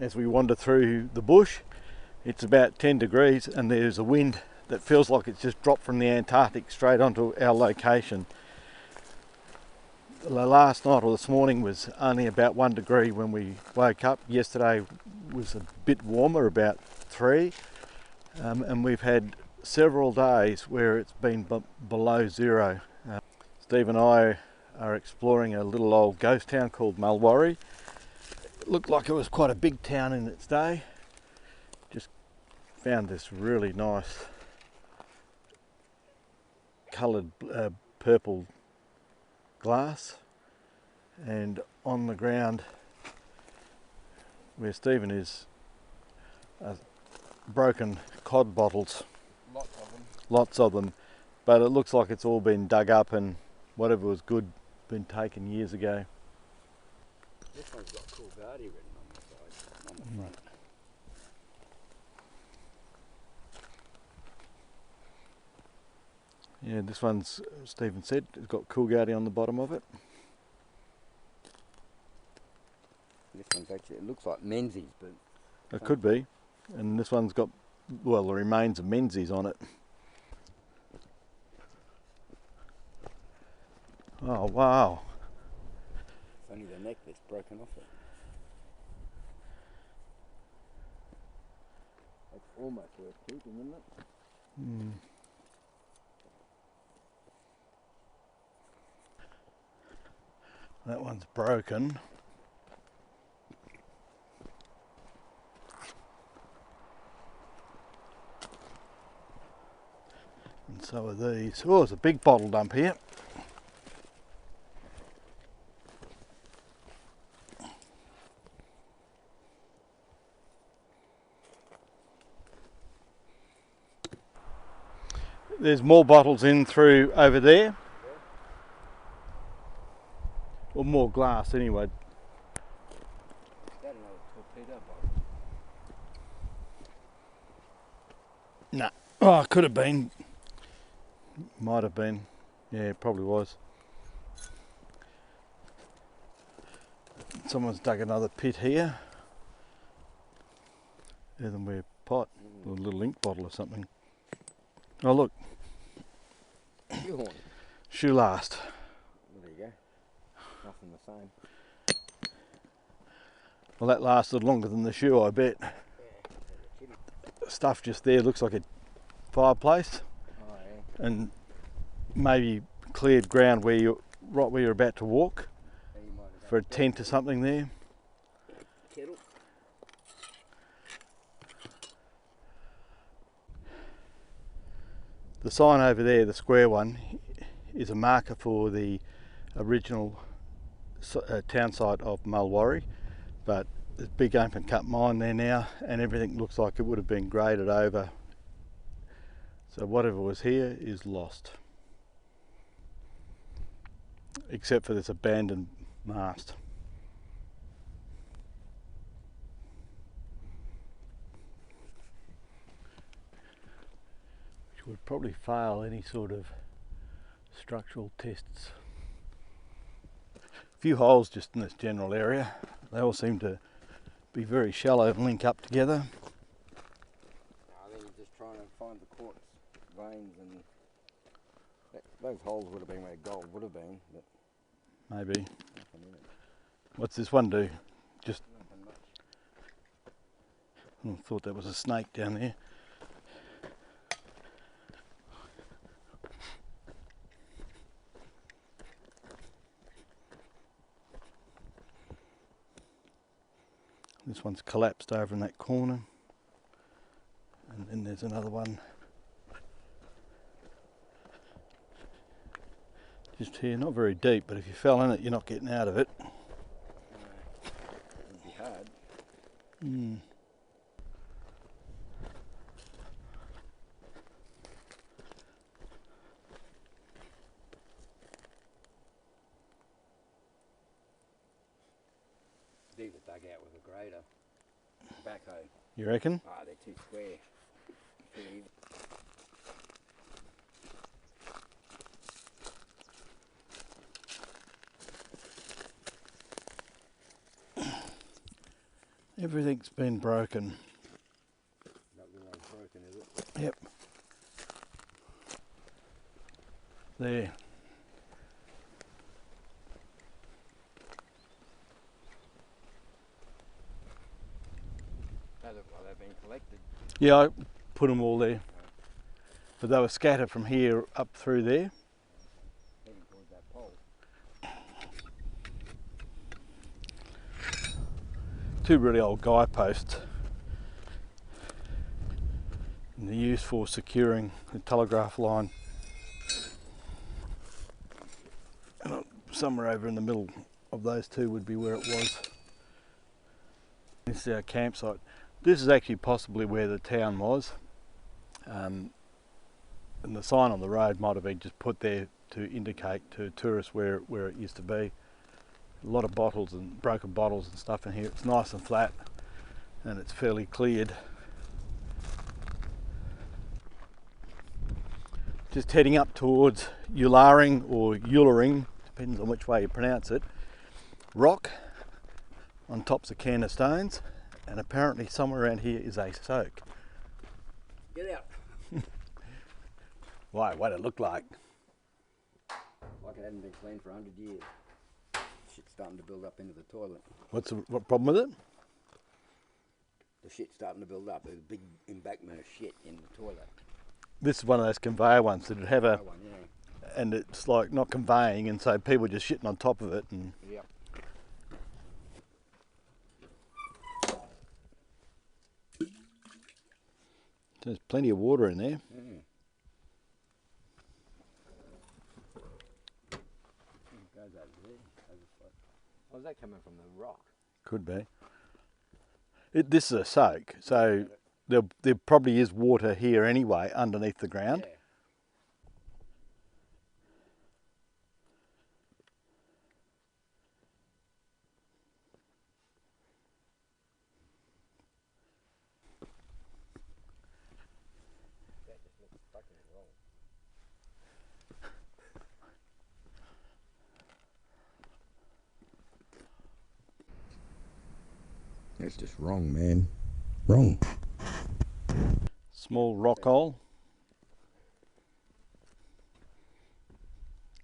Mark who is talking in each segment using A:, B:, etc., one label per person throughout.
A: as we wander through the bush. It's about 10 degrees and there's a wind that feels like it's just dropped from the Antarctic straight onto our location. The last night or this morning was only about 1 degree when we woke up. Yesterday was a bit warmer, about 3, and we've had several days where it's been below 0. Steve and I are exploring a little old ghost town called Mulwarrie. It looked like it was quite a big town in its day. Just found this really nice coloured purple glass, and on the ground where Stephen is broken cod bottles. Lots of them, but it looks like it's all been dug up and whatever was good been taken years ago.
B: This one's got Cool Guardy written on the side, on the front.
A: Yeah, this one's, Stephen said, it's got Coolgardie on the bottom of it.
B: This one's actually, it looks like Menzies, but...
A: It could be. And this one's got, well, the remains of Menzies on it. Oh, wow.
B: It's only the neck that's broken off it. It's almost worth keeping, isn't it?
A: Mm. That one's broken. And so are these. Oh, there's a big bottle dump here. There's more bottles in through over there. Or more glass anyway.
B: Is that another torpedo bottle?
A: No. Oh, it could have been. Might have been. Yeah, it probably was. Someone's dug another pit here. Earthenware pot. Or a little ink bottle or something. Oh, look.
B: Shoehorn.
A: Shoe last.
B: Well, there you go. Nothing the same.
A: Well, that lasted longer than the shoe, I bet.
B: Yeah, kidding.
A: Stuff just there looks like a fireplace.
B: Oh, yeah.
A: And maybe cleared ground where you right where you're about to walk
B: And you might have
A: for a tent or something there.
B: kettle.
A: The sign over there, the square one, is a marker for the original town site of Mulwarrie, but there's a big open cut mine there now and everything looks like it would have been graded over. So whatever was here is lost. Except for this abandoned mast. Which would probably fail any sort of structural tests. A few holes just in this general area. They all seem to be very shallow and link up together.
B: I think you're just trying to find the quartz veins, and those holes would have been where gold would have been, but
A: Maybe.
B: nothing in it.
A: What's this one do? Just
B: Nothing much.
A: thought that was a snake down there. This one's collapsed over in that corner. And then there's another one just here, not very deep, but if you fell in it, you're not getting out of it.
B: It'd be hard.
A: Mm.
B: These are dug out with a grader. Backhoe.
A: You reckon?
B: Ah, they're too square. Too even.
A: Everything's been broken.
B: That window's broken, is it?
A: Yep. There.
B: They look like they've been collected.
A: Yeah, I put them all there. But they were scattered from here up through there.
B: Heading towards that pole.
A: Two really old guy posts. And they're used for securing the telegraph line. And somewhere over in the middle of those two would be where it was. This is our campsite. This is actually possibly where the town was. And the sign on the road might have been just put there to indicate to tourists where it used to be. A lot of bottles and broken bottles and stuff in here. It's nice and flat and it's fairly cleared. Just heading up towards Ullaring or Ullaring, depends on which way you pronounce it. Rock on tops of Canna stones, and apparently somewhere around here is a soak.
B: Get out.
A: Why? What it look like?
B: Like it hadn't been cleaned for 100 years. Shit's starting to build up into the toilet.
A: What problem with it?
B: The shit's starting to build up. There's a big embankment of shit in the toilet.
A: This is one of those conveyor ones that would have a,
B: One, yeah.
A: and it's like not conveying, and so people are just shitting on top of it. And
B: Yep.
A: there's plenty of water in there.
B: Mm. Goes over there. How's that coming from the rock?
A: Could be. This is a soak, so there probably is water here anyway underneath the ground.
B: Yeah. That just looks fucking wrong. That's just wrong, man. Wrong.
A: Small rock hole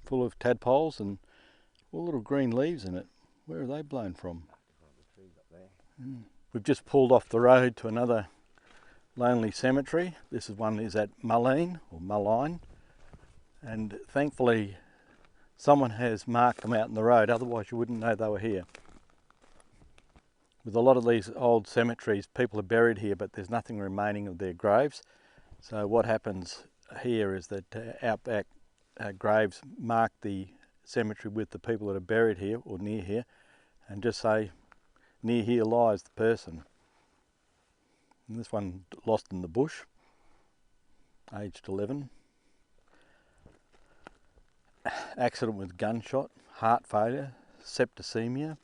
A: full of tadpoles and all little green leaves in it. Where are they blown from?
B: The trees up there.
A: We've just pulled off the road to another lonely cemetery. This one is at Mulleen or Mulline, and thankfully someone has marked them out in the road, otherwise you wouldn't know they were here. With a lot of these old cemeteries, people are buried here, but there's nothing remaining of their graves. So what happens here is that outback graves mark the cemetery with the people that are buried here or near here, and just say, near here lies the person. And this one lost in the bush, aged 11. Accident with gunshot, heart failure, septicemia.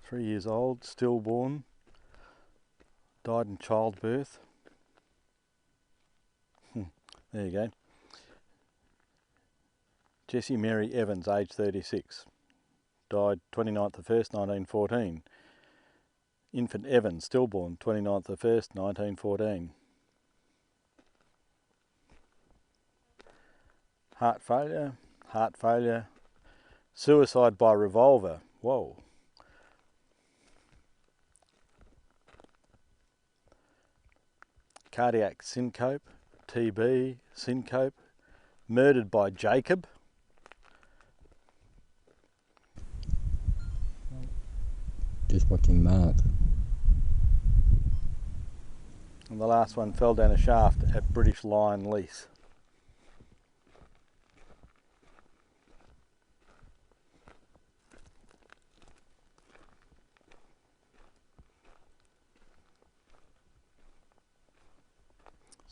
A: 3 years old, stillborn, died in childbirth. There you go. Jessie Mary Evans, age 36, died 29th of 1st, 1914. Infant Evans, stillborn, 29th of 1st, 1914. Heart failure, suicide by revolver. Whoa. Cardiac syncope, TB, syncope, murdered by Jacob.
B: Just watching Mark.
A: And the last one fell down a shaft at British Lion Lease.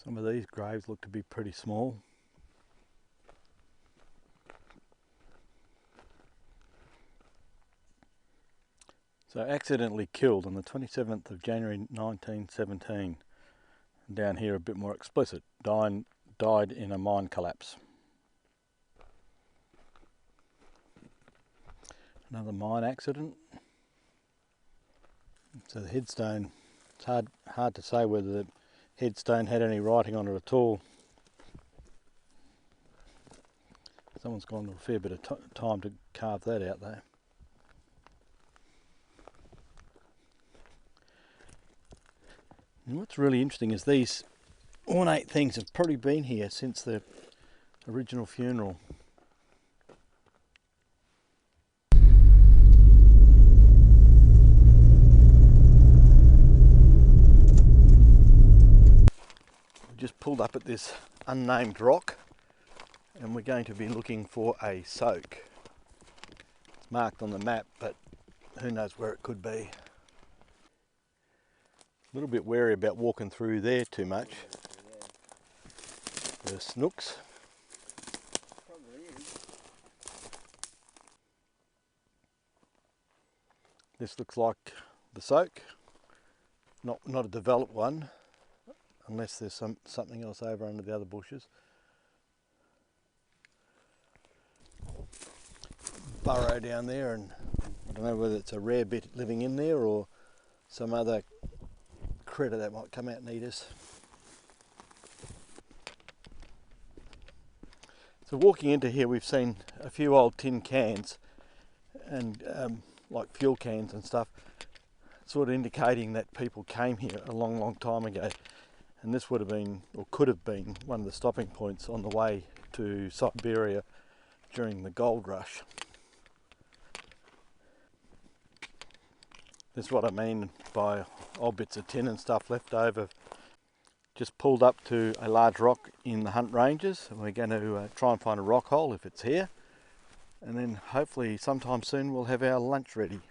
A: Some of these graves look to be pretty small. So accidentally killed on the 27th of January 1917. Down here a bit more explicit, died in a mine collapse. Another mine accident. So the headstone, it's hard to say whether the headstone had any writing on it at all. Someone's gone to a fair bit of time to carve that out though. And what's really interesting is these ornate things have probably been here since the original funeral. We just pulled up at this unnamed rock and we're going to be looking for a soak. It's marked on the map, but who knows where it could be. A little bit wary about walking through there too much. The snooks. This looks like the soak. Not a developed one, unless there's something else over under the other bushes. Burrow down there, and I don't know whether it's a rare bit living in there or some other critter that might come out and eat us. So walking into here, we've seen a few old tin cans and like fuel cans and stuff, sort of indicating that people came here a long time ago, and this would have been, or could have been, one of the stopping points on the way to Siberia during the gold rush. This is what I mean by old bits of tin and stuff left over. Just pulled up to a large rock in the Hunt Ranges, and we're going to try and find a rock hole if it's here, and then hopefully sometime soon we'll have our lunch ready.